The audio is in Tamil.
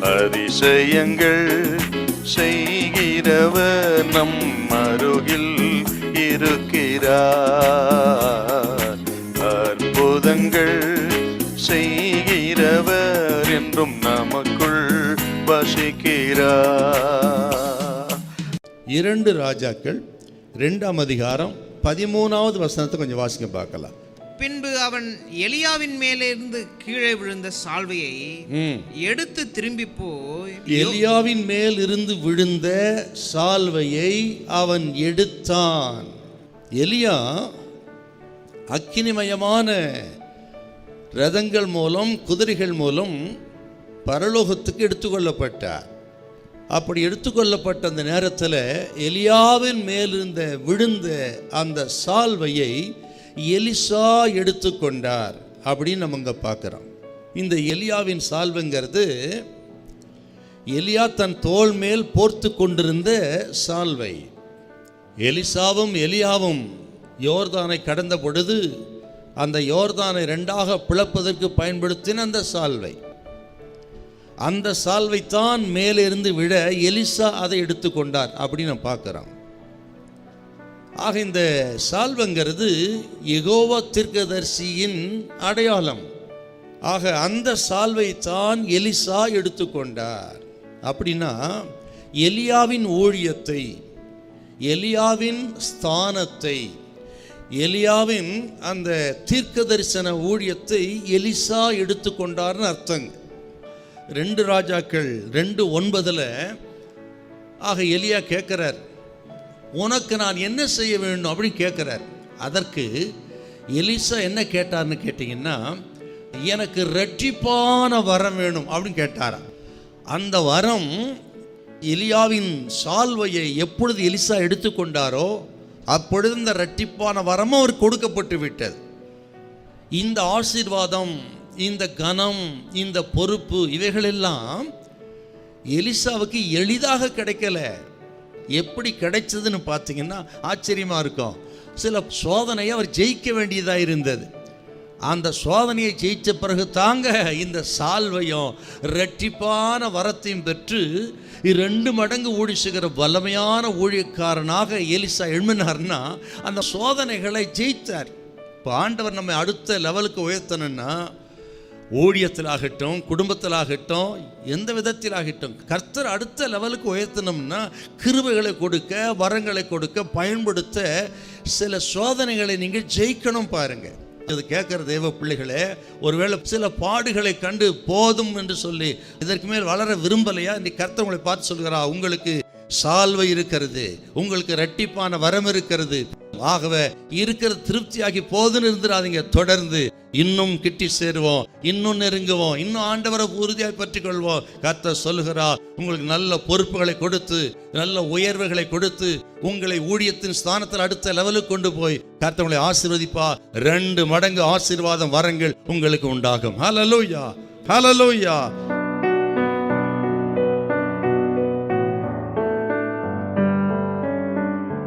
அதிசயங்கள் செய்கிறவர் நம் அருகில் இருக்கிறார். அற்புதங்கள் செய்கிறவர் என்றும் நமக்குள் வசிக்கிறார். 2 ராஜாக்கள் 2ஆம் அதிகாரம் 13வது வசனத்தை கொஞ்சம் வாசிக்க பார்க்கலாம். பின்பு அவன் எலியாவின் மேலிருந்து கீழே விழுந்த சால்வையை எடுத்து திரும்பி போய், எலியாவின் மேல் இருந்து விழுந்த சால்வையை அவன் எடுத்தான். எலியா அக்கினிமயமான ரதங்கள் மூலம் குதிரைகள் மூலம் பரலோகத்துக்கு எடுத்துக்கொள்ளப்பட்டார். அப்படி எடுத்துக்கொள்ளப்பட்ட அந்த நேரத்தில் எலியாவின் மேலிருந்த விழுந்த அந்த சால்வையை எலிசா எடுத்துக்கொண்டார் அப்படின்னு நம்ம இங்கே பார்க்குறோம். இந்த எலியாவின் சால்வைங்கிறது எலியா தன் தோள் மேல் போர்த்து கொண்டிருந்த சால்வை. எலிசாவும் எலியாவும் யோர்தானை கடந்த பொழுது அந்த யோர்தானை 2ஆக பிளப்பதற்கு பயன்படுத்தின அந்த சால்வை, அந்த சால்வை தான் மேலிருந்து விழ எலிசா அதை எடுத்துக்கொண்டார் அப்படின்னு நம்ம பார்க்குறோம். ஆக இந்த சால்வைங்கிறது யெகோவா தீர்க்கதரிசியின் அடையாளம். ஆக அந்த சால்வை தான் எலிசா எடுத்துக்கொண்டார். அப்படின்னா எலியாவின் ஊழியத்தை, எலியாவின் ஸ்தானத்தை, எலியாவின் அந்த தீர்க்க தரிசன ஊழியத்தை எலிசா எடுத்துக்கொண்டார்னு அர்த்தங்க. 2 ராஜாக்கள் 2:9 ஆக எலியா கேட்கிறார், உனக்கு நான் என்ன செய்ய வேண்டும் அப்படின்னு கேட்கிறார். அதற்கு எலிசா என்ன கேட்டார்னு கேட்டீங்கன்னா, எனக்கு இரட்டிப்பான வரம் வேணும் அப்படின்னு கேட்டாராம். அந்த வரம் எலியாவின் சால்வையை எப்பொழுது எலிசா எடுத்துக்கொண்டாரோ அப்பொழுது இந்த இரட்டிப்பான வரம் அவர் கொடுக்கப்பட்டு விட்டது. இந்த ஆசீர்வாதம், இந்த கனம், இந்த பொறுப்பு இவைகளெல்லாம் எலிசாவுக்கு எளிதாக கிடைக்கல. எப்படி கிடைச்சதுன்னு பார்த்தீங்கன்னா ஆச்சரியமா இருக்கும். சில சோதனையை அவர் ஜெயிக்க வேண்டியதாக இருந்தது. அந்த சோதனையை ஜெயிச்ச பிறகு தாங்க இந்த சால்வையும் இரட்டிப்பான வரத்தையும் பெற்று 2 மடங்கு ஊழிச்சுகிற வல்லமையான ஊழியக்காரனாக எலிசா எழுமினார்னா அந்த சோதனைகளை ஜெயித்தார். இப்போ ஆண்டவர் நம்ம அடுத்த லெவலுக்கு உயர்த்தணும்னா ஊழியத்திலாகட்டும், குடும்பத்திலாகட்டும், எந்த விதத்திலாகட்டும் கர்த்தர் அடுத்த லெவலுக்கு உயர்த்தணும்னா கிருபைகளை கொடுக்க, வரங்களை கொடுக்க, பயன்படுத்த சில சோதனைகளை நீங்கள் ஜெயிக்கணும். பாருங்க, இது கேட்குற தேவ பிள்ளைகளே, ஒருவேளை சில பாடுகளை கண்டு போதும் என்று சொல்லி இதற்கு மேல் வளர விரும்பலையா? இன்னைக்கு கர்த்தர் உங்களை பார்த்து சொல்கிறா, உங்களுக்கு சால்வை இருக்கிறது, உங்களுக்கு இரட்டிப்பான வரம் இருக்கிறது. ஆகவே இருக்கிற திருப்தியாகி போதுன்னு இருந்துடாதீங்க. தொடர்ந்து இன்னும் கிட்டி சேருவோம், இன்னும் நெருங்குவோம், இன்னும் ஆண்டவரை உறுதியாக பற்றி கொள்வோம். கர்த்தர் சொல்லுகிறார், உங்களுக்கு நல்ல பொறுப்புகளை கொடுத்து, நல்ல உயர்வுகளை கொடுத்து, உங்களை ஊழியத்தின் ஸ்தானத்தில் அடுத்த லெவலுக்கு கொண்டு போய் கர்த்தர் உங்களை ஆசீர்வதிப்பா. 2 மடங்கு ஆசீர்வாதம், வரங்கள் உங்களுக்கு உண்டாகும். ஹல்லேலூயா, ஹல்லேலூயா.